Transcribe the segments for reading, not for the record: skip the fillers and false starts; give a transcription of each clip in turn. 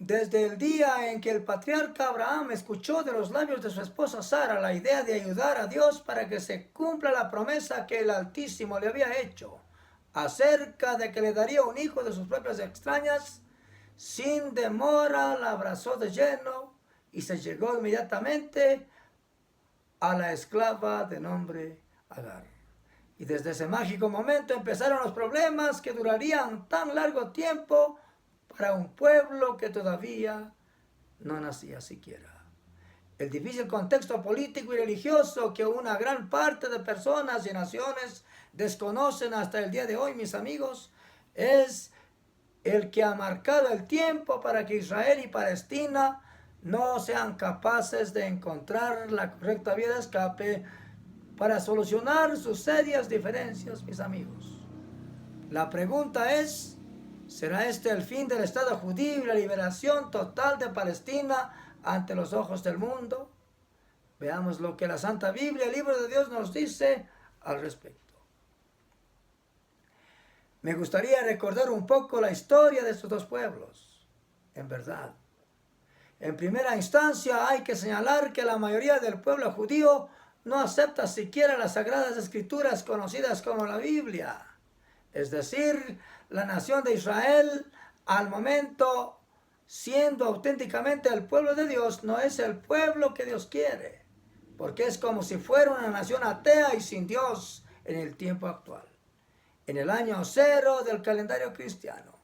Desde el día en que el patriarca Abraham escuchó de los labios de su esposa Sara la idea de ayudar a Dios para que se cumpla la promesa que el Altísimo le había hecho acerca de que le daría un hijo de sus propias extrañas, sin demora la abrazó de lleno y se llegó inmediatamente a la esclava de nombre Agar. Y desde ese mágico momento empezaron los problemas que durarían tan largo tiempo para un pueblo que todavía no nacía siquiera. El difícil contexto político y religioso que una gran parte de personas y naciones desconocen hasta el día de hoy, mis amigos, es el que ha marcado el tiempo para que Israel y Palestina no sean capaces de encontrar la correcta vía de escape para solucionar sus serias diferencias, mis amigos. La pregunta es, ¿será este el fin del Estado judío y la liberación total de Palestina ante los ojos del mundo? Veamos lo que la Santa Biblia, el libro de Dios, nos dice al respecto. Me gustaría recordar un poco la historia de estos dos pueblos. En verdad, en primera instancia hay que señalar que la mayoría del pueblo judío no acepta siquiera las Sagradas Escrituras conocidas como la Biblia. Es decir, la nación de Israel, al momento siendo auténticamente el pueblo de Dios, no es el pueblo que Dios quiere, porque es como si fuera una nación atea y sin Dios en el tiempo actual. En el año 0 del calendario cristiano,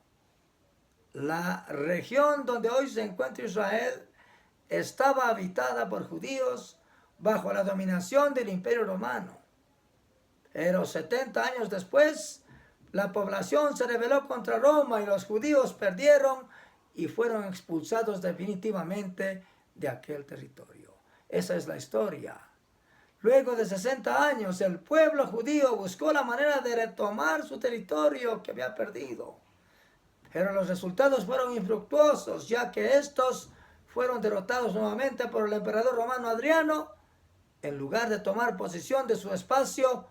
la región donde hoy se encuentra Israel estaba habitada por judíos bajo la dominación del Imperio Romano. Pero 70 años después, la población se rebeló contra Roma y los judíos perdieron y fueron expulsados definitivamente de aquel territorio. Esa es la historia. Luego de 60 años, el pueblo judío buscó la manera de retomar su territorio que había perdido. Pero los resultados fueron infructuosos, ya que estos fueron derrotados nuevamente por el emperador romano Adriano. En lugar de tomar posesión de su espacio,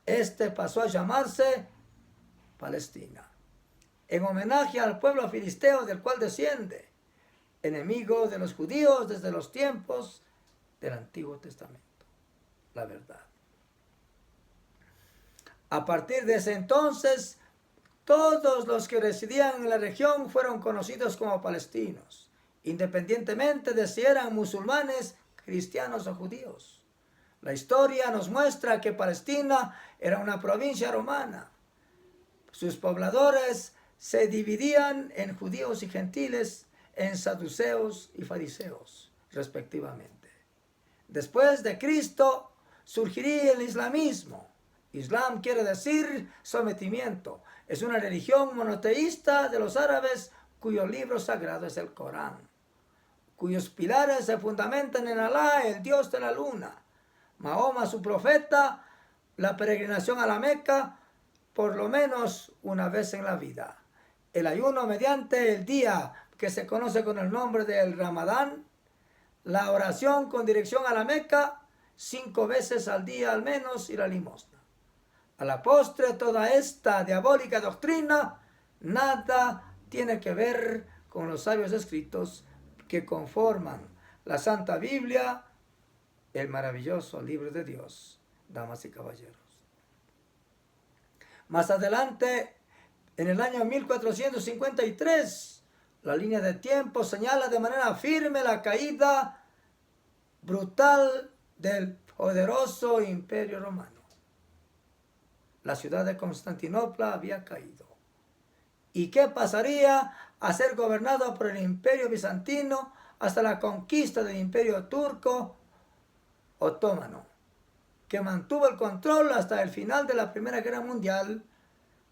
este pasó a llamarse Palestina, en homenaje al pueblo filisteo del cual desciende, enemigo de los judíos desde los tiempos del Antiguo Testamento. La verdad. A partir de ese entonces, todos los que residían en la región fueron conocidos como palestinos, independientemente de si eran musulmanes, cristianos o judíos. La historia nos muestra que Palestina era una provincia romana. Sus pobladores se dividían en judíos y gentiles, en saduceos y fariseos, respectivamente. Después de Cristo surgiría el islamismo. Islam quiere decir sometimiento. Es una religión monoteísta de los árabes cuyo libro sagrado es el Corán, cuyos pilares se fundamentan en Alá, el Dios de la luna, Mahoma, su profeta, la peregrinación a la Meca por lo menos una vez en la vida, el ayuno mediante el día que se conoce con el nombre del Ramadán, la oración con dirección a la Meca 5 veces al día al menos y la limosna. A la postre, toda esta diabólica doctrina nada tiene que ver con los sabios escritos que conforman la Santa Biblia, el maravilloso libro de Dios, damas y caballeros. Más adelante, en el año 1453, la línea de tiempo señala de manera firme la caída brutal del poderoso Imperio Romano. La ciudad de Constantinopla había caído. ¿Y qué pasaría a ser gobernado por el Imperio Bizantino hasta la conquista del Imperio Turco Otomano, que mantuvo el control hasta el final de la Primera Guerra Mundial?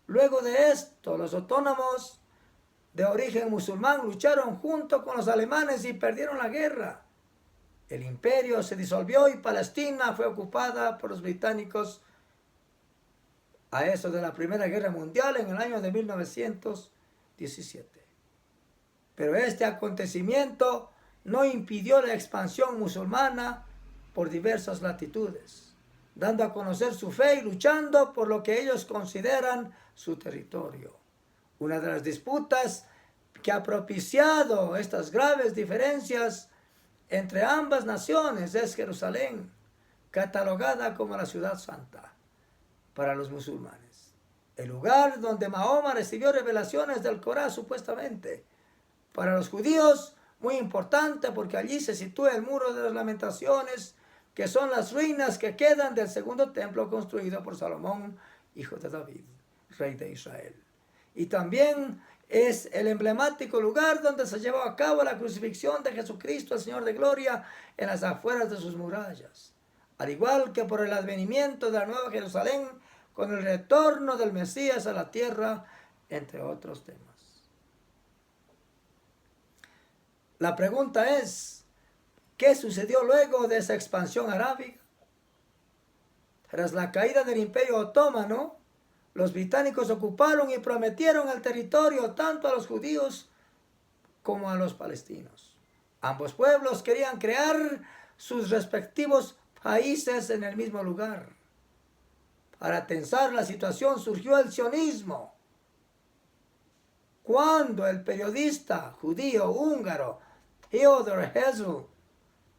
Luego de esto, los otomanos de origen musulmán lucharon junto con los alemanes y perdieron la guerra. El imperio se disolvió y Palestina fue ocupada por los británicos a eso de la Primera Guerra Mundial en el año de 1917. Pero este acontecimiento no impidió la expansión musulmana por diversas latitudes, dando a conocer su fe y luchando por lo que ellos consideran su territorio. Una de las disputas que ha propiciado estas graves diferencias entre ambas naciones es Jerusalén, catalogada como la ciudad santa para los musulmanes. El lugar donde Mahoma recibió revelaciones del Corán supuestamente. Para los judíos, muy importante porque allí se sitúa el muro de las lamentaciones, que son las ruinas que quedan del segundo templo construido por Salomón, hijo de David, rey de Israel. Y también es el emblemático lugar donde se llevó a cabo la crucifixión de Jesucristo, el Señor de Gloria, en las afueras de sus murallas. Al igual que por el advenimiento de la Nueva Jerusalén, con el retorno del Mesías a la tierra, entre otros temas. La pregunta es, ¿qué sucedió luego de esa expansión arábiga? Tras la caída del Imperio Otomano, los británicos ocuparon y prometieron el territorio tanto a los judíos como a los palestinos. Ambos pueblos querían crear sus respectivos países en el mismo lugar. Para tensar la situación surgió el sionismo. Cuando el periodista judío húngaro Theodor Herzl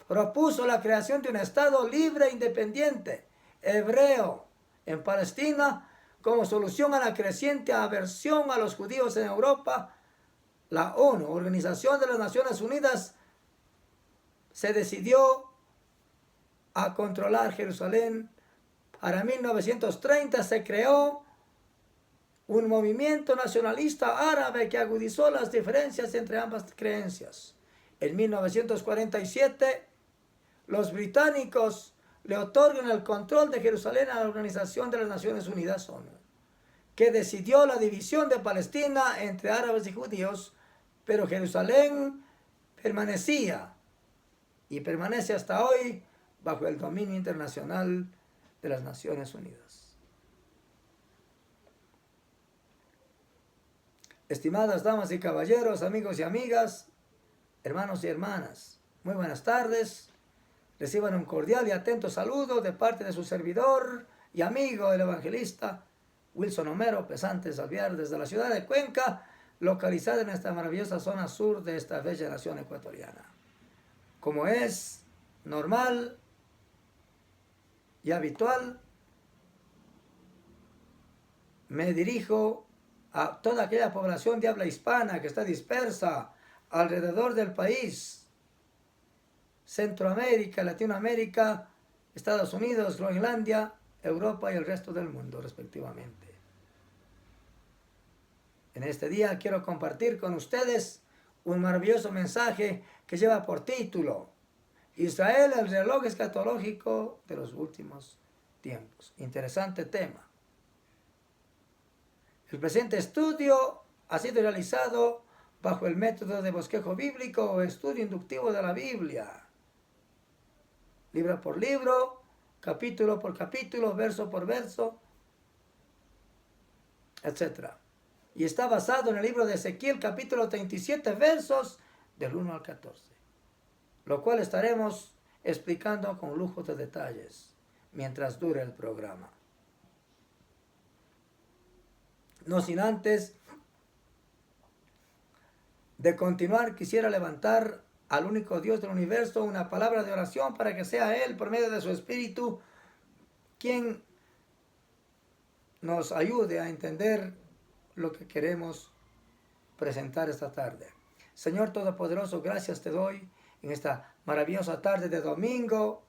propuso la creación de un Estado libre e independiente, hebreo, en Palestina, como solución a la creciente aversión a los judíos en Europa, la ONU, Organización de las Naciones Unidas, se decidió a controlar Jerusalén. Para 1930 se creó un movimiento nacionalista árabe que agudizó las diferencias entre ambas creencias. En 1947, los británicos le otorgan el control de Jerusalén a la Organización de las Naciones Unidas, ONU, que decidió la división de Palestina entre árabes y judíos, pero Jerusalén permanecía y permanece hasta hoy bajo el dominio internacional de las Naciones Unidas. Estimadas damas y caballeros, amigos y amigas, hermanos y hermanas, muy buenas tardes. Reciban un cordial y atento saludo de parte de su servidor y amigo, el evangelista Wilson Homero Pesantes Alviar, desde la ciudad de Cuenca, localizada en esta maravillosa zona sur de esta bella nación ecuatoriana. Como es normal y habitual, me dirijo a toda aquella población de habla hispana que está dispersa alrededor del país, Centroamérica, Latinoamérica, Estados Unidos, Groenlandia, Europa y el resto del mundo, respectivamente. En este día quiero compartir con ustedes un maravilloso mensaje que lleva por título Israel, el reloj escatológico de los últimos tiempos. Interesante tema. El presente estudio ha sido realizado bajo el método de bosquejo bíblico o estudio inductivo de la Biblia. Libro por libro, capítulo por capítulo, verso por verso, etc. Y está basado en el libro de Ezequiel, capítulo 37, versos del 1 al 14. Lo cual estaremos explicando con lujo de detalles mientras dure el programa. No sin antes de continuar, quisiera levantar al único Dios del universo una palabra de oración para que sea Él, por medio de su Espíritu, quien nos ayude a entender lo que queremos presentar esta tarde. Señor Todopoderoso, gracias te doy en esta maravillosa tarde de domingo.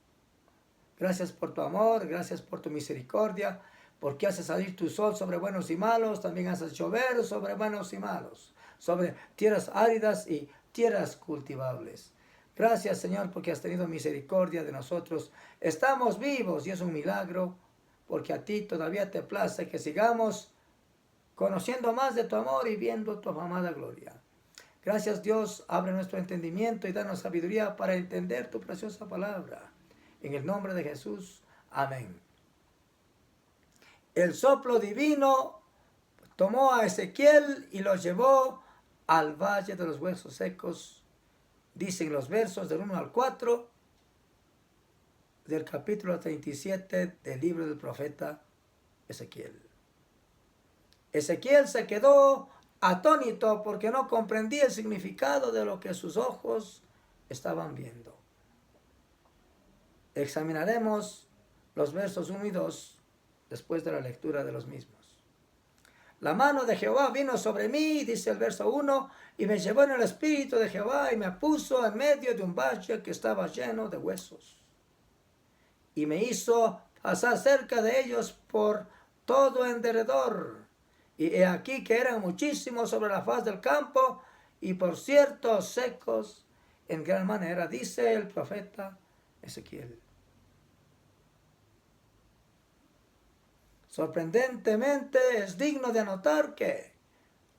Gracias por tu amor, gracias por tu misericordia, porque haces salir tu sol sobre buenos y malos, también haces llover sobre buenos y malos, sobre tierras áridas y tierras cultivables. Gracias, Señor, porque has tenido misericordia de nosotros. Estamos vivos y es un milagro, porque a ti todavía te place que sigamos conociendo más de tu amor y viendo tu amada gloria. Gracias, Dios, abre nuestro entendimiento y danos sabiduría para entender tu preciosa palabra. En el nombre de Jesús, amén. El soplo divino tomó a Ezequiel y lo llevó al valle de los huesos secos. Dicen los versos del 1 al 4 del capítulo 37 del libro del profeta Ezequiel. Ezequiel se quedó atónito porque no comprendía el significado de lo que sus ojos estaban viendo. Examinaremos los versos 1 y 2 después de la lectura de los mismos. La mano de Jehová vino sobre mí, dice el verso 1, y me llevó en el espíritu de Jehová y me puso en medio de un valle que estaba lleno de huesos. Y me hizo pasar cerca de ellos por todo en derredor. Y he aquí que eran muchísimos sobre la faz del campo y por cierto secos en gran manera, dice el profeta Ezequiel. Sorprendentemente es digno de anotar que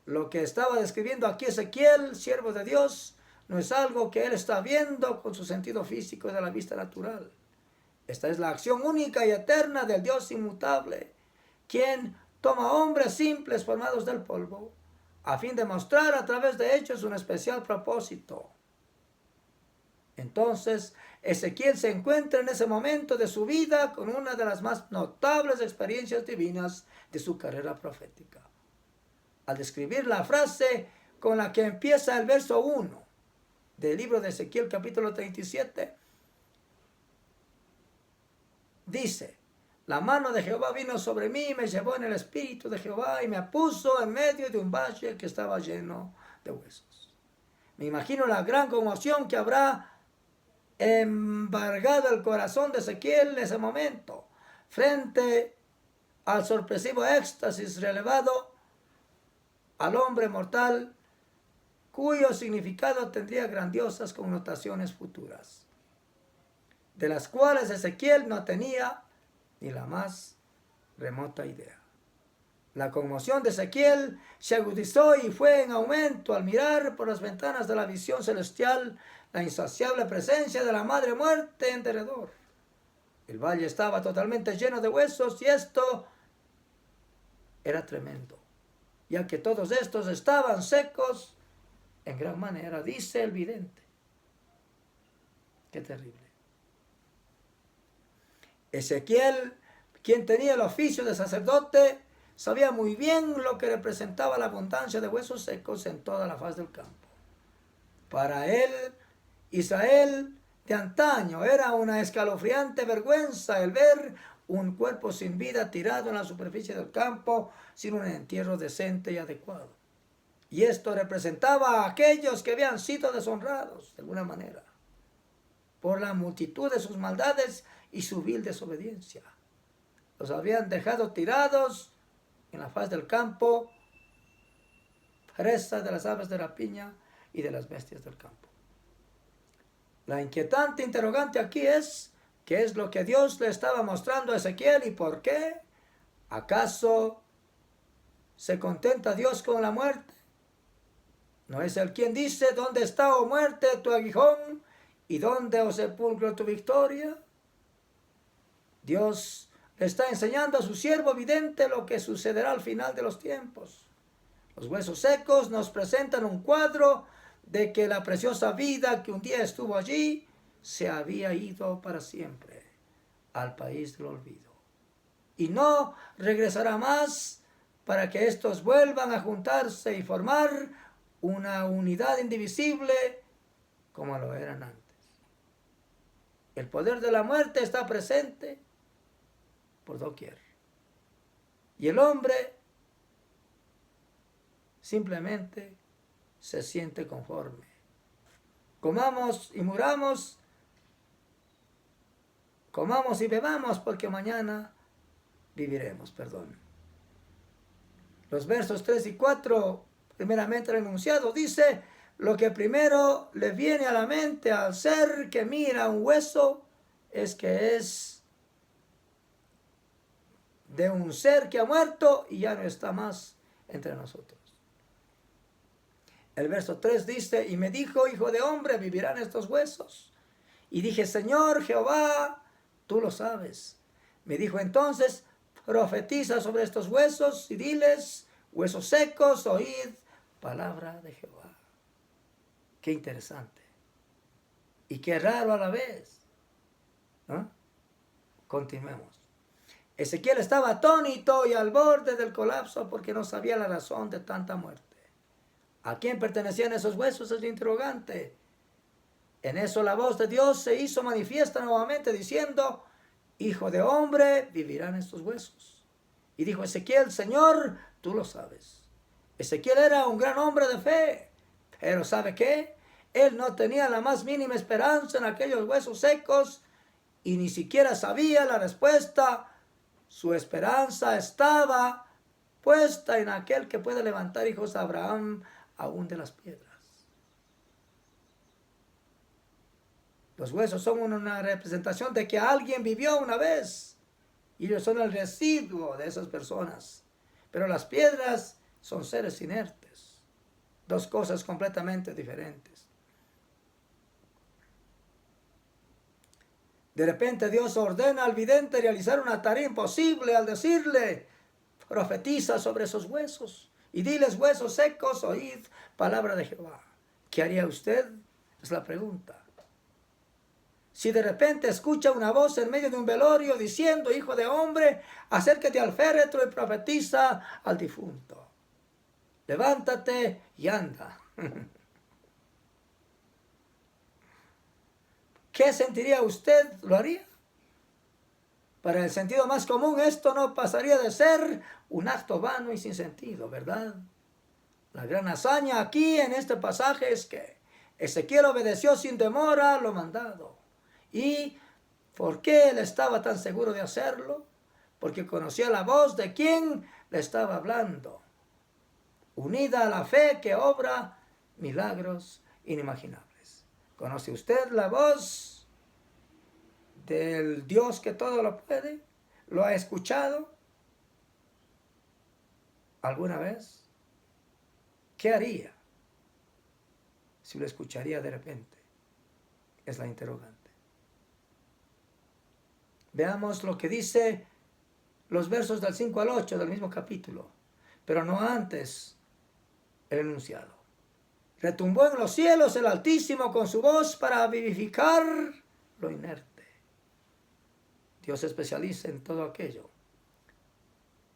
lo que estaba describiendo aquí Ezequiel, siervo de Dios, no es algo que él está viendo con su sentido físico de la vista natural. Esta es la acción única y eterna del Dios inmutable, quien toma hombres simples formados del polvo, a fin de mostrar a través de ellos un especial propósito. Entonces, Ezequiel se encuentra en ese momento de su vida con una de las más notables experiencias divinas de su carrera profética. Al describir la frase con la que empieza el verso 1 del libro de Ezequiel capítulo 37, dice: la mano de Jehová vino sobre mí y me llevó en el espíritu de Jehová y me puso en medio de un valle que estaba lleno de huesos. Me imagino la gran conmoción que habrá embargado el corazón de Ezequiel en ese momento, frente al sorpresivo éxtasis relevado al hombre mortal, cuyo significado tendría grandiosas connotaciones futuras, de las cuales Ezequiel no tenía ni la más remota idea. La conmoción de Ezequiel se agudizó y fue en aumento al mirar por las ventanas de la visión celestial la insaciable presencia de la madre muerte en derredor. El valle estaba totalmente lleno de huesos y esto era tremendo, ya que todos estos estaban secos en gran manera, dice el vidente. Qué terrible. Ezequiel, quien tenía el oficio de sacerdote, sabía muy bien lo que representaba la abundancia de huesos secos en toda la faz del campo. Para él, Israel de antaño, era una escalofriante vergüenza el ver un cuerpo sin vida tirado en la superficie del campo sin un entierro decente y adecuado. Y esto representaba a aquellos que habían sido deshonrados de alguna manera por la multitud de sus maldades y su vil desobediencia. Los habían dejado tirados en la faz del campo, presa de las aves de rapiña y de las bestias del campo. La inquietante interrogante aquí es: ¿qué es lo que Dios le estaba mostrando a Ezequiel y por qué? ¿Acaso se contenta Dios con la muerte? ¿No es Él quien dice: ¿dónde está, oh muerte, tu aguijón? ¿Y dónde, oh sepulcro, tu victoria? Dios le está enseñando a su siervo vidente lo que sucederá al final de los tiempos. Los huesos secos nos presentan un cuadro de que la preciosa vida que un día estuvo allí se había ido para siempre al país del olvido. Y no regresará más para que estos vuelvan a juntarse y formar una unidad indivisible como lo eran antes. El poder de la muerte está presente por doquier. Y el hombre simplemente se siente conforme. Comamos y muramos, comamos y bebamos, porque mañana viviremos, Los versos 3 y 4, primeramente el enunciado, dice: lo que primero le viene a la mente al ser que mira un hueso es que es de un ser que ha muerto y ya no está más entre nosotros. El verso 3 dice: y me dijo: hijo de hombre, ¿vivirán estos huesos? Y dije: Señor Jehová, tú lo sabes. Me dijo entonces: profetiza sobre estos huesos y diles: huesos secos, oíd palabra de Jehová. Qué interesante y qué raro a la vez, ¿no? Continuemos. Ezequiel estaba atónito y al borde del colapso porque no sabía la razón de tanta muerte. ¿A quién pertenecían esos huesos? Es el interrogante. En eso la voz de Dios se hizo manifiesta nuevamente diciendo, Hijo de hombre, vivirán estos huesos. Y dijo Ezequiel, Señor, tú lo sabes. Ezequiel era un gran hombre de fe, pero ¿sabe qué? Él no tenía la más mínima esperanza en aquellos huesos secos y ni siquiera sabía la respuesta. Su esperanza estaba puesta en aquel que puede levantar hijos de Abraham aún de las piedras. Los huesos son una representación de que alguien vivió una vez y ellos son el residuo de esas personas. Pero las piedras son seres inertes, dos cosas completamente diferentes. De repente Dios ordena al vidente realizar una tarea imposible al decirle, profetiza sobre esos huesos y diles, huesos secos, oíd palabra de Jehová. ¿Qué haría usted? Es la pregunta. Si de repente escucha una voz en medio de un velorio diciendo, Hijo de hombre, acércate al féretro y profetiza al difunto. Levántate y anda. ¿Qué sentiría usted? ¿Lo haría? Para el sentido más común, esto no pasaría de ser un acto vano y sin sentido, ¿verdad? La gran hazaña aquí en este pasaje es que Ezequiel obedeció sin demora lo mandado. ¿Y por qué él estaba tan seguro de hacerlo? Porque conocía la voz de quien le estaba hablando, unida a la fe que obra milagros inimaginables. ¿Conoce usted la voz del Dios que todo lo puede? ¿Lo ha escuchado alguna vez? ¿Qué haría si lo escucharía de repente? Es la interrogante. Veamos lo que dice los versos del 5 al 8 del mismo capítulo, pero no antes el enunciado. Retumbó en los cielos el Altísimo con su voz para vivificar lo inerte. Dios se especializa en todo aquello.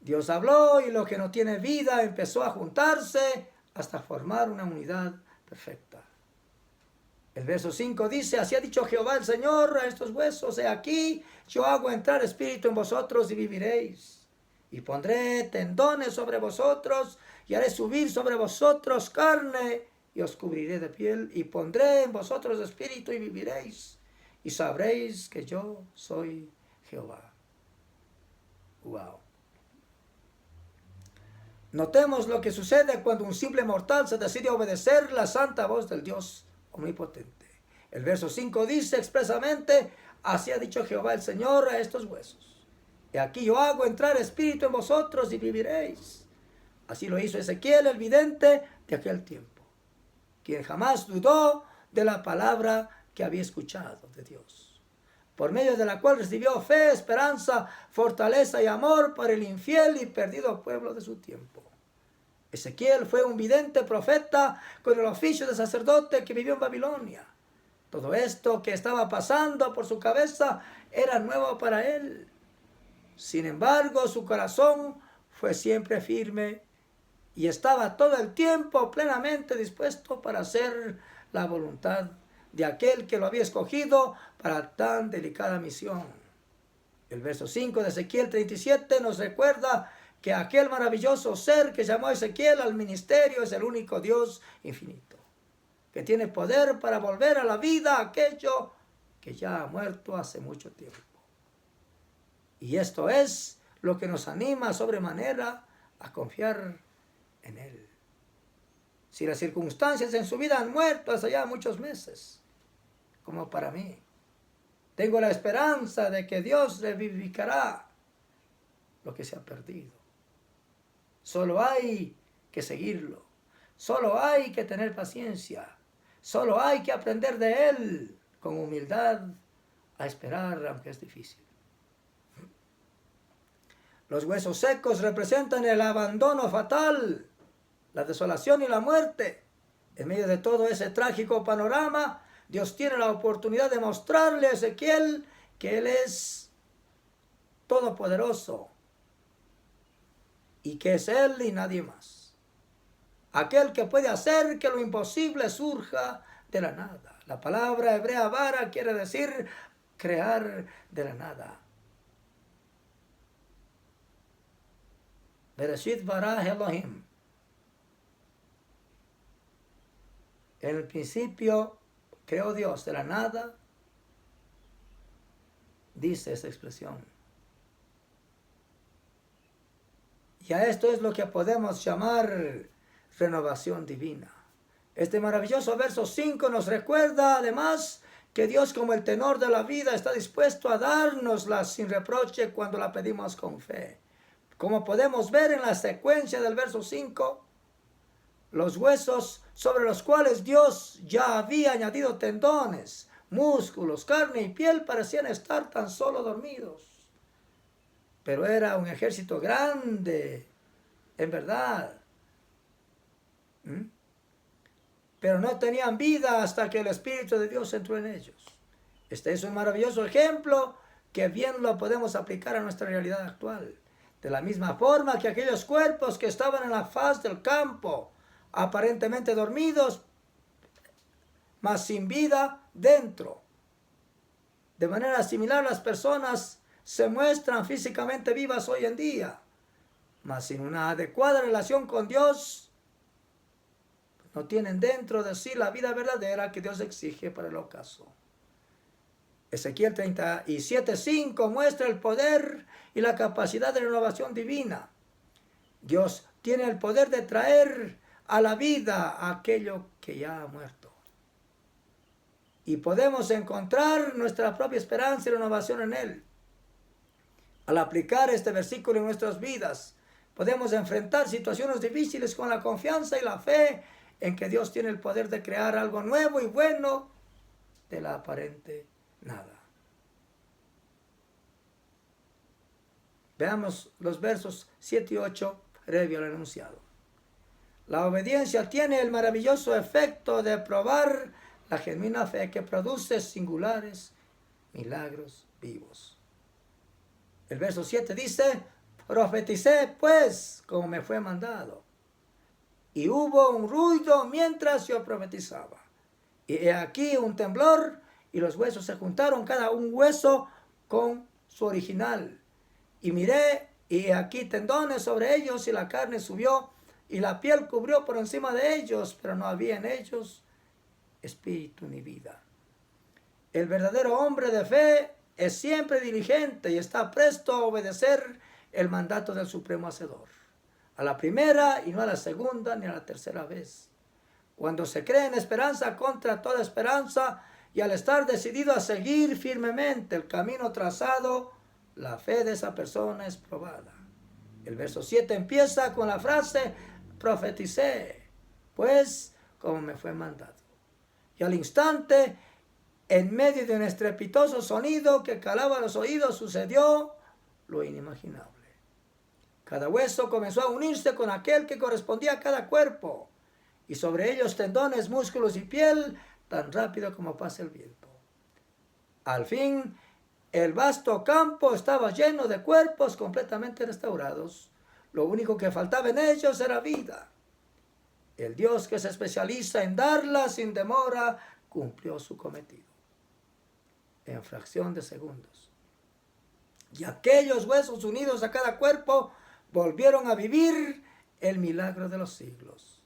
Dios habló y lo que no tiene vida empezó a juntarse hasta formar una unidad perfecta. El verso 5 dice, así ha dicho Jehová el Señor a estos huesos, he aquí, yo hago entrar espíritu en vosotros y viviréis. Y pondré tendones sobre vosotros y haré subir sobre vosotros carne y os cubriré de piel y pondré en vosotros espíritu y viviréis. Y sabréis que yo soy Jehová. Wow. Notemos lo que sucede cuando un simple mortal se decide a obedecer la santa voz del Dios omnipotente. El verso 5 dice expresamente, así ha dicho Jehová el Señor a estos huesos. Y aquí yo hago entrar espíritu en vosotros y viviréis. Así lo hizo Ezequiel el vidente de aquel tiempo, quien jamás dudó de la palabra que había escuchado de Dios, por medio de la cual recibió fe, esperanza, fortaleza y amor para el infiel y perdido pueblo de su tiempo. Ezequiel fue un vidente profeta con el oficio de sacerdote que vivió en Babilonia. Todo esto que estaba pasando por su cabeza era nuevo para él. Sin embargo, su corazón fue siempre firme y estaba todo el tiempo plenamente dispuesto para hacer la voluntad de aquel que lo había escogido para tan delicada misión. El verso 5 de Ezequiel 37 nos recuerda que aquel maravilloso ser que llamó a Ezequiel al ministerio es el único Dios infinito, que tiene poder para volver a la vida aquello que ya ha muerto hace mucho tiempo. Y esto es lo que nos anima sobremanera a confiar en Él. Si las circunstancias en su vida han muerto hace ya muchos meses, como para mí, tengo la esperanza de que Dios revivificará lo que se ha perdido. Solo hay que seguirlo. Solo hay que tener paciencia. Solo hay que aprender de Él con humildad a esperar, aunque es difícil. Los huesos secos representan el abandono fatal, la desolación y la muerte. En medio de todo ese trágico panorama, Dios tiene la oportunidad de mostrarle a Ezequiel que Él es todopoderoso y que es Él y nadie más. aquel que puede hacer que lo imposible surja de la nada. La palabra hebrea bara quiere decir crear de la nada. Bereshit bara Elohim. En el principio creó Dios de la nada, dice esa expresión. Y a esto es lo que podemos llamar renovación divina. Este maravilloso verso 5 nos recuerda además que Dios, como el tenor de la vida, está dispuesto a dárnosla sin reproche cuando la pedimos con fe. Como podemos ver en la secuencia del verso 5, los huesos sobre los cuales Dios ya había añadido tendones, músculos, carne y piel parecían estar tan solo dormidos. Pero era un ejército grande, en verdad. Pero no tenían vida hasta que el Espíritu de Dios entró en ellos. Este es un maravilloso ejemplo que bien lo podemos aplicar a nuestra realidad actual. De la misma forma que aquellos cuerpos que estaban en la faz del campo, aparentemente dormidos, mas sin vida dentro. De manera similar, las personas se muestran físicamente vivas hoy en día, mas sin una adecuada relación con Dios, no tienen dentro de sí la vida verdadera que Dios exige para el ocaso. Ezequiel 37:5 muestra el poder y la capacidad de renovación divina. Dios tiene el poder de traer a la vida aquello que ya ha muerto. Y podemos encontrar nuestra propia esperanza y renovación en Él. Al aplicar este versículo en nuestras vidas, podemos enfrentar situaciones difíciles con la confianza y la fe en que Dios tiene el poder de crear algo nuevo y bueno de la aparente nada. Veamos los versos 7 y 8, previo al enunciado. La obediencia tiene el maravilloso efecto de probar la genuina fe que produce singulares milagros vivos. El verso 7 dice: profeticé pues como me fue mandado. Y hubo un ruido mientras yo profetizaba. Y he aquí un temblor, y los huesos se juntaron, cada un hueso con su original. Y miré, y he aquí tendones sobre ellos, y la carne subió, y la piel cubrió por encima de ellos, pero no había en ellos espíritu ni vida. El verdadero hombre de fe es siempre diligente y está presto a obedecer el mandato del Supremo Hacedor, a la primera y no a la segunda ni a la tercera vez. Cuando se cree en esperanza contra toda esperanza y al estar decidido a seguir firmemente el camino trazado, la fe de esa persona es probada. El verso 7 empieza con la frase: profeticé, pues como me fue mandado. Y al instante, en medio de un estrepitoso sonido que calaba los oídos, sucedió lo inimaginable. Cada hueso comenzó a unirse con aquel que correspondía a cada cuerpo, y sobre ellos tendones, músculos y piel, tan rápido como pasa el viento. Al fin, el vasto campo estaba lleno de cuerpos completamente restaurados. Lo único que faltaba en ellos era vida. El Dios que se especializa en darla sin demora cumplió su cometido en fracción de segundos. Y aquellos huesos unidos a cada cuerpo volvieron a vivir el milagro de los siglos.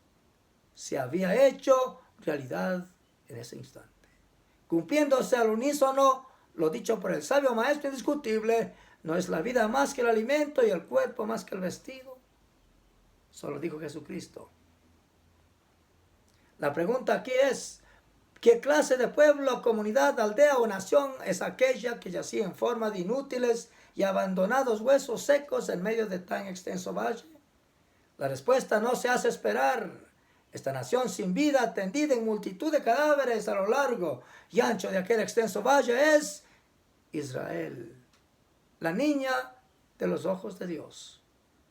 Se había hecho realidad en ese instante, cumpliéndose al unísono lo dicho por el sabio maestro indiscutible: no es la vida más que el alimento y el cuerpo más que el vestido. Solo dijo Jesucristo. La pregunta aquí es: ¿qué clase de pueblo, comunidad, aldea o nación es aquella que yacía en forma de inútiles y abandonados huesos secos en medio de tan extenso valle? La respuesta no se hace esperar. Esta nación sin vida, tendida en multitud de cadáveres a lo largo y ancho de aquel extenso valle, es Israel, la niña de los ojos de Dios,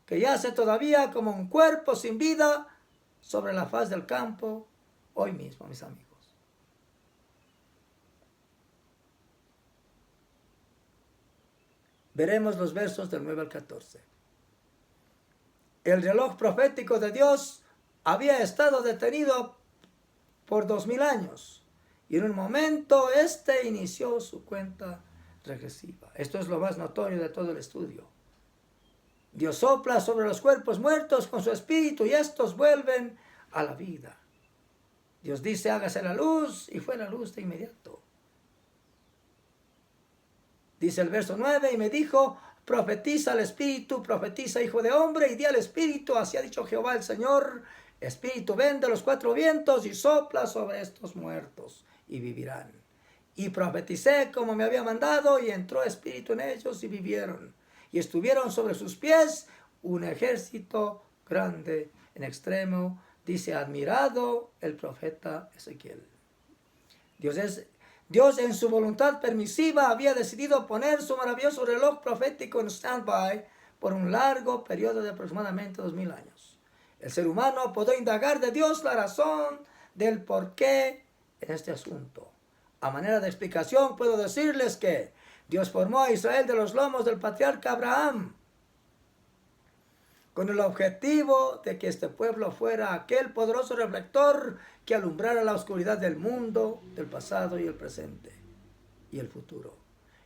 que yace todavía como un cuerpo sin vida sobre la faz del campo hoy mismo, mis amigos. Veremos los versos del 9 al 14. El reloj profético de Dios había estado detenido por 2000 años. Y en un momento inició su cuenta regresiva. Esto es lo más notorio de todo el estudio. Dios sopla sobre los cuerpos muertos con su espíritu y estos vuelven a la vida. Dios dice, hágase la luz, y fue la luz de inmediato. Dice el verso 9, y me dijo, profetiza al espíritu, profetiza hijo de hombre, y di al espíritu, así ha dicho Jehová el Señor, espíritu ven de los 4 vientos y sopla sobre estos muertos y vivirán. Y profeticé como me había mandado, y entró espíritu en ellos y vivieron. Y estuvieron sobre sus pies un ejército grande en extremo, dice, admirado el profeta Ezequiel. Dios en su voluntad permisiva había decidido poner su maravilloso reloj profético en stand-by por un largo periodo de aproximadamente 2000 años. El ser humano pudo indagar de Dios la razón del porqué en este asunto. A manera de explicación puedo decirles que Dios formó a Israel de los lomos del patriarca Abraham con el objetivo de que este pueblo fuera aquel poderoso reflector que alumbrara la oscuridad del mundo, del pasado y el presente y el futuro.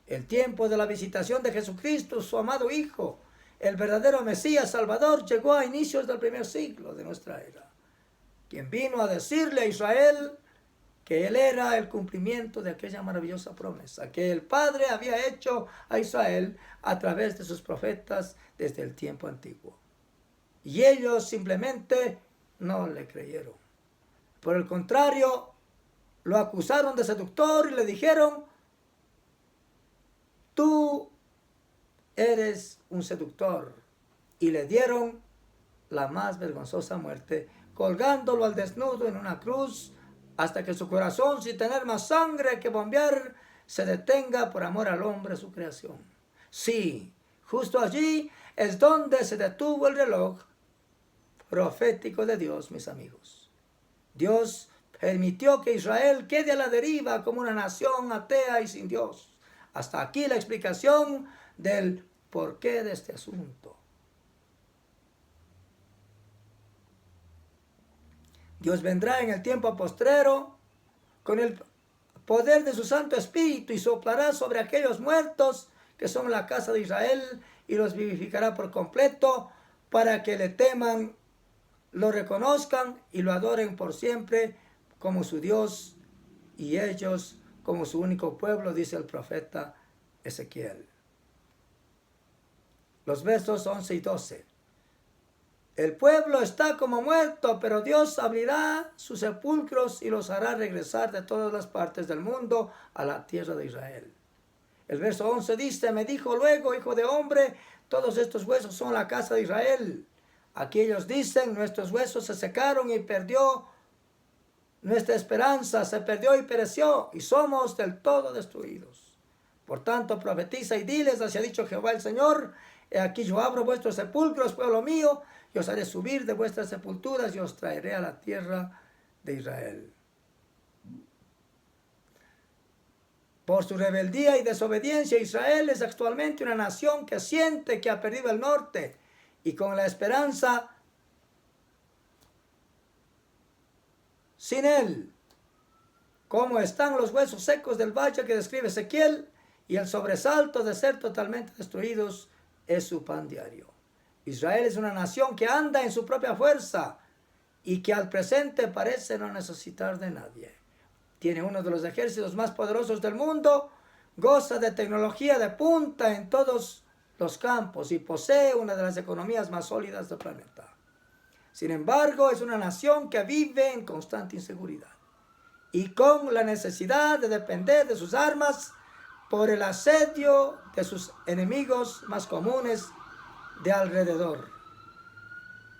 El tiempo de la visitación de Jesucristo, su amado Hijo, el verdadero Mesías Salvador, llegó a inicios del primer siglo de nuestra era, quien vino a decirle a Israel que Él era el cumplimiento de aquella maravillosa promesa que el Padre había hecho a Israel a través de sus profetas desde el tiempo antiguo. Y ellos simplemente no le creyeron. Por el contrario, lo acusaron de seductor y le dijeron, tú eres un seductor. Y le dieron la más vergonzosa muerte, colgándolo al desnudo en una cruz, hasta que su corazón, sin tener más sangre que bombear, se detenga por amor al hombre, su creación. Sí, justo allí es donde se detuvo el reloj profético de Dios, mis amigos. Dios permitió que Israel quede a la deriva como una nación atea y sin Dios. Hasta aquí la explicación del porqué de este asunto. Dios vendrá en el tiempo postrero con el poder de su Santo Espíritu y soplará sobre aquellos muertos que son la casa de Israel y los vivificará por completo para que le teman, lo reconozcan y lo adoren por siempre como su Dios y ellos como su único pueblo, dice el profeta Ezequiel. Los versos 11 y 12. El pueblo está como muerto, pero Dios abrirá sus sepulcros y los hará regresar de todas las partes del mundo a la tierra de Israel. El verso 11 dice, me dijo luego, hijo de hombre, todos estos huesos son la casa de Israel. Aquí ellos dicen, nuestros huesos se secaron y perdió nuestra esperanza, se perdió y pereció, y somos del todo destruidos. Por tanto, profetiza y diles, así ha dicho Jehová el Señor, he aquí yo abro vuestros sepulcros, pueblo mío, y os haré subir de vuestras sepulturas y os traeré a la tierra de Israel. Por su rebeldía y desobediencia, Israel es actualmente una nación que siente que ha perdido el norte, y con la esperanza sin él. Como están los huesos secos del valle que describe Ezequiel, y el sobresalto de ser totalmente destruidos es su pan diario. Israel es una nación que anda en su propia fuerza y que al presente parece no necesitar de nadie. Tiene uno de los ejércitos más poderosos del mundo, goza de tecnología de punta en todos los campos y posee una de las economías más sólidas del planeta. Sin embargo, es una nación que vive en constante inseguridad y con la necesidad de depender de sus armas por el asedio de sus enemigos más comunes de alrededor.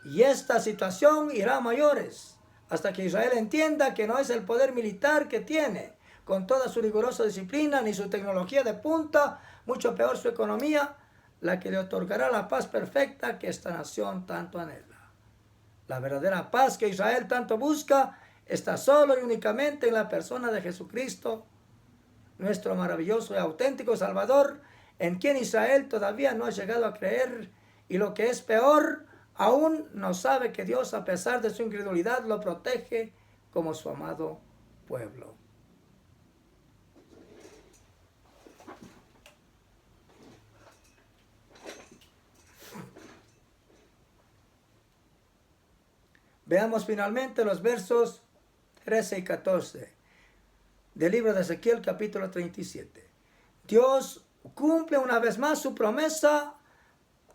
Y esta situación irá a mayores hasta que Israel entienda que no es el poder militar que tiene, con toda su rigurosa disciplina, ni su tecnología de punta, mucho peor su economía, la que le otorgará la paz perfecta que esta nación tanto anhela. La verdadera paz que Israel tanto busca está solo y únicamente en la persona de Jesucristo, nuestro maravilloso y auténtico Salvador, en quien Israel todavía no ha llegado a creer, y lo que es peor, aún no sabe que Dios, a pesar de su incredulidad, lo protege como su amado pueblo. Veamos finalmente los versos 13 y 14 del libro de Ezequiel, capítulo 37. Dios cumple una vez más su promesa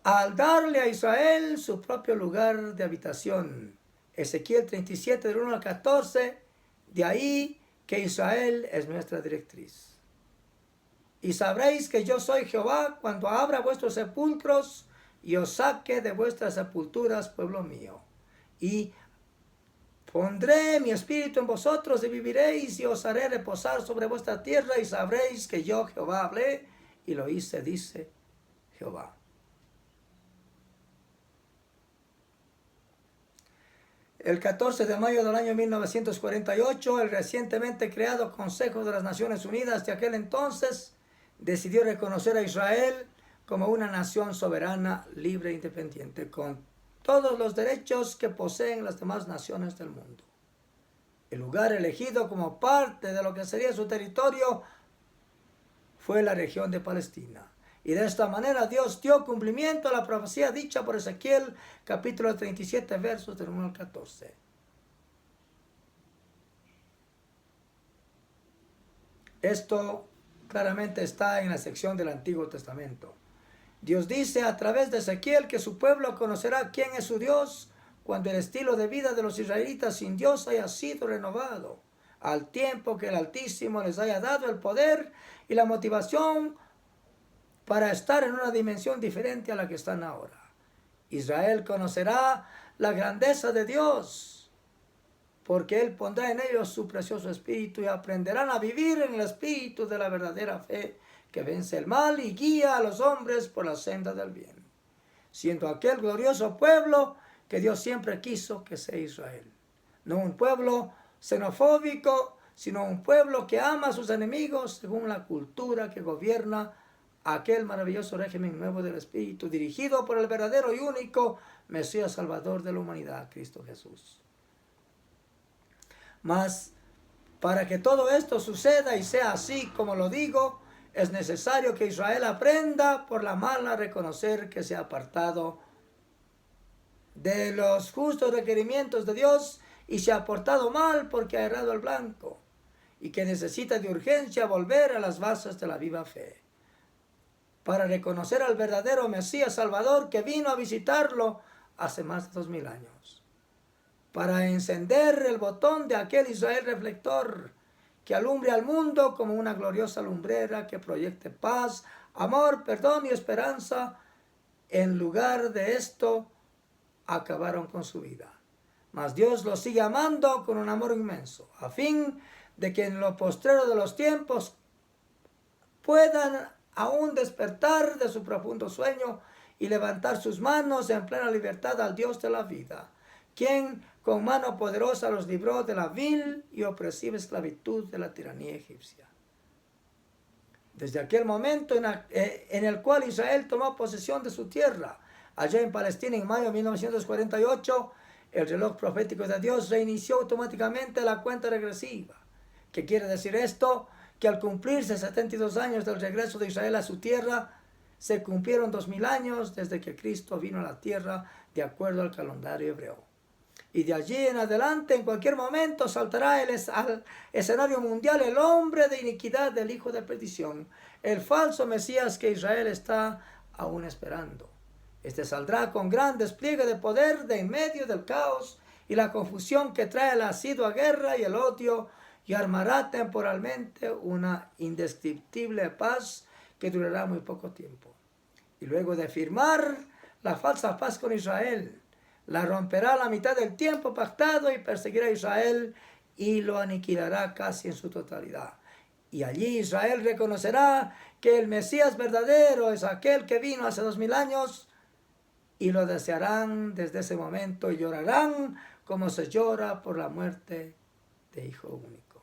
al darle a Israel su propio lugar de habitación. Ezequiel 37, del 1 al 14, de ahí que Israel es nuestra directriz. Y sabréis que yo soy Jehová cuando abra vuestros sepulcros y os saque de vuestras sepulturas, pueblo mío. Y pondré mi espíritu en vosotros y viviréis, y os haré reposar sobre vuestra tierra, y sabréis que yo Jehová hablé y lo hice, dice Jehová. El 14 de mayo del año 1948, el recientemente creado Consejo de las Naciones Unidas de aquel entonces decidió reconocer a Israel como una nación soberana, libre e independiente, con todos los derechos que poseen las demás naciones del mundo. El lugar elegido como parte de lo que sería su territorio fue la región de Palestina. Y de esta manera Dios dio cumplimiento a la profecía dicha por Ezequiel, capítulo 37, versos del 1 al 14. Esto claramente está en la sección del Antiguo Testamento. Dios dice a través de Ezequiel que su pueblo conocerá quién es su Dios cuando el estilo de vida de los israelitas sin Dios haya sido renovado, al tiempo que el Altísimo les haya dado el poder y la motivación para estar en una dimensión diferente a la que están ahora. Israel conocerá la grandeza de Dios, porque Él pondrá en ellos su precioso espíritu y aprenderán a vivir en el espíritu de la verdadera fe que vence el mal y guía a los hombres por la senda del bien, siendo aquel glorioso pueblo que Dios siempre quiso que sea Israel. No un pueblo xenofóbico, sino un pueblo que ama a sus enemigos según la cultura que gobierna aquel maravilloso régimen nuevo del Espíritu, dirigido por el verdadero y único Mesías Salvador de la humanidad, Cristo Jesús. Mas, para que todo esto suceda y sea así como lo digo, es necesario que Israel aprenda por la mala a reconocer que se ha apartado de los justos requerimientos de Dios y se ha portado mal porque ha errado el blanco, y que necesita de urgencia volver a las bases de la viva fe, para reconocer al verdadero Mesías Salvador que vino a visitarlo hace más de 2000 años, para encender el botón de aquel Israel reflector que alumbre al mundo como una gloriosa lumbrera que proyecte paz, amor, perdón y esperanza. En lugar de esto, acabaron con su vida. Mas Dios los sigue amando con un amor inmenso, a fin de que en lo postrero de los tiempos puedan aún despertar de su profundo sueño y levantar sus manos en plena libertad al Dios de la vida, quien con mano poderosa los libró de la vil y opresiva esclavitud de la tiranía egipcia. Desde aquel momento en el cual Israel tomó posesión de su tierra, allá en Palestina en mayo de 1948, el reloj profético de Dios reinició automáticamente la cuenta regresiva. ¿Qué quiere decir esto? Que al cumplirse 72 años del regreso de Israel a su tierra, se cumplieron 2000 años desde que Cristo vino a la tierra de acuerdo al calendario hebreo. Y de allí en adelante, en cualquier momento, saltará al escenario mundial el hombre de iniquidad del hijo de perdición, el falso Mesías que Israel está aún esperando. Este saldrá con gran despliegue de poder de en medio del caos y la confusión que trae la asidua guerra y el odio, y armará temporalmente una indescriptible paz que durará muy poco tiempo. Y luego de firmar la falsa paz con Israel, la romperá a la mitad del tiempo pactado y perseguirá a Israel y lo aniquilará casi en su totalidad. Y allí Israel reconocerá que el Mesías verdadero es aquel que vino hace 2000 años, y lo desearán desde ese momento y llorarán como se llora por la muerte de hijo único.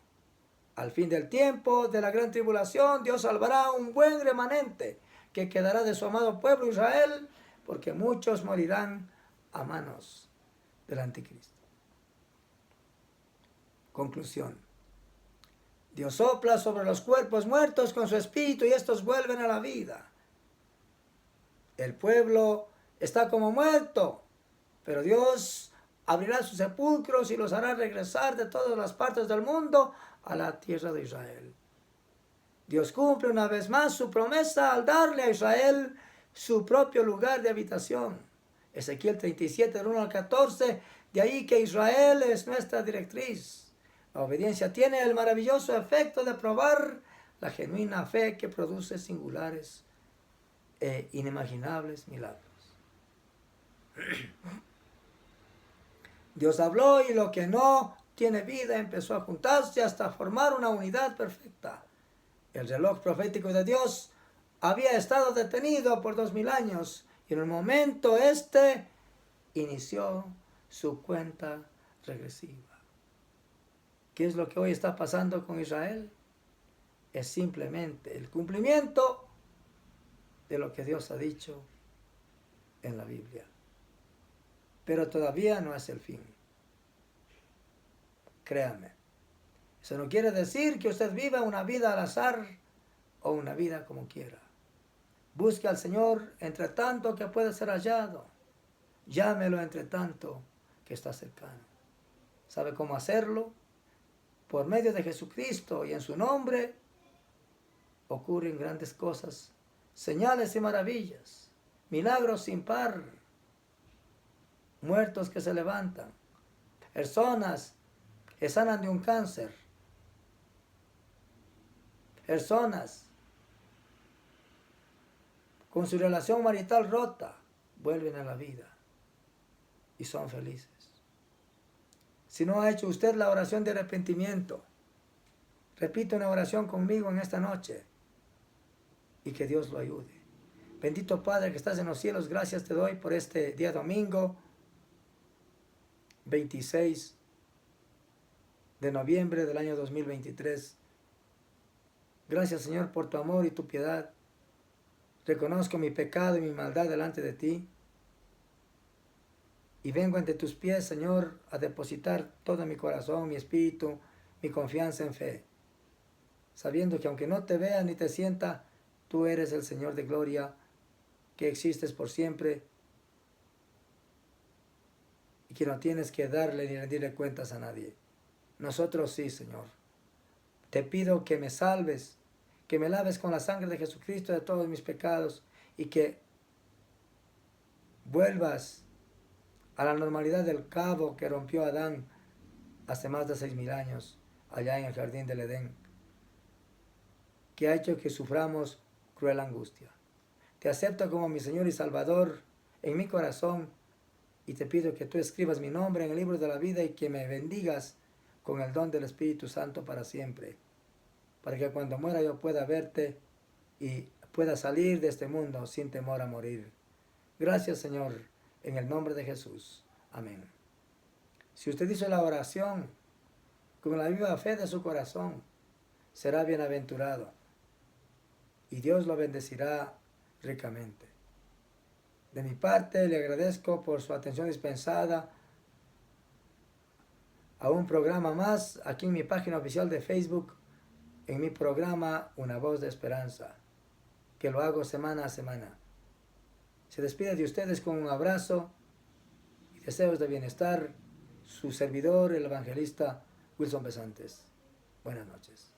Al fin del tiempo, de la gran tribulación, Dios salvará un buen remanente que quedará de su amado pueblo Israel, porque muchos morirán a manos del anticristo. Conclusión. Dios sopla sobre los cuerpos muertos con su espíritu y estos vuelven a la vida. El pueblo está como muerto, pero Dios abrirá sus sepulcros y los hará regresar de todas las partes del mundo a la tierra de Israel. Dios cumple una vez más su promesa al darle a Israel su propio lugar de habitación. Ezequiel 37, del 1 al 14, de ahí que Israel es nuestra directriz. La obediencia tiene el maravilloso efecto de probar la genuina fe que produce singulares e inimaginables milagros. Dios habló y lo que no tiene vida empezó a juntarse hasta formar una unidad perfecta. El reloj profético de Dios había estado detenido por 2000 años y en el momento inició su cuenta regresiva. ¿Qué es lo que hoy está pasando con Israel? Es simplemente el cumplimiento de lo que Dios ha dicho en la Biblia. Pero todavía no es el fin. Créame. Eso no quiere decir que usted viva una vida al azar o una vida como quiera. Busque al Señor entre tanto que puede ser hallado. Llámelo entre tanto que está cercano. ¿Sabe cómo hacerlo? Por medio de Jesucristo y en su nombre ocurren grandes cosas, señales y maravillas, milagros sin par, muertos que se levantan, personas que sanan de un cáncer, personas con su relación marital rota vuelven a la vida y son felices. Si no ha hecho usted la oración de arrepentimiento, repite una oración conmigo en esta noche y que Dios lo ayude. Bendito Padre que estás en los cielos, gracias te doy por este día domingo 26 de noviembre del año 2023. Gracias, Señor, por tu amor y tu piedad. Reconozco mi pecado y mi maldad delante de ti. Y vengo ante tus pies, Señor, a depositar todo mi corazón, mi espíritu, mi confianza en fe. Sabiendo que aunque no te vea ni te sienta, tú eres el Señor de gloria, que existes por siempre y que no tienes que darle ni rendirle cuentas a nadie. Nosotros sí, Señor. Te pido que me salves, que me laves con la sangre de Jesucristo de todos mis pecados y que vuelvas a la normalidad del cabo que rompió Adán hace más de 6000 años allá en el jardín del Edén, que ha hecho que suframos cruel angustia. Te acepto como mi Señor y Salvador en mi corazón y te pido que tú escribas mi nombre en el libro de la vida y que me bendigas con el don del Espíritu Santo para siempre, para que cuando muera yo pueda verte y pueda salir de este mundo sin temor a morir. Gracias, Señor, en el nombre de Jesús. Amén. Si usted hizo la oración con la viva fe de su corazón, será bienaventurado y Dios lo bendecirá ricamente. De mi parte, le agradezco por su atención dispensada a un programa más aquí en mi página oficial de Facebook, en mi programa Una Voz de Esperanza, que lo hago semana a semana. Se despide de ustedes con un abrazo y deseos de bienestar, su servidor, el evangelista Wilson Besantes. Buenas noches.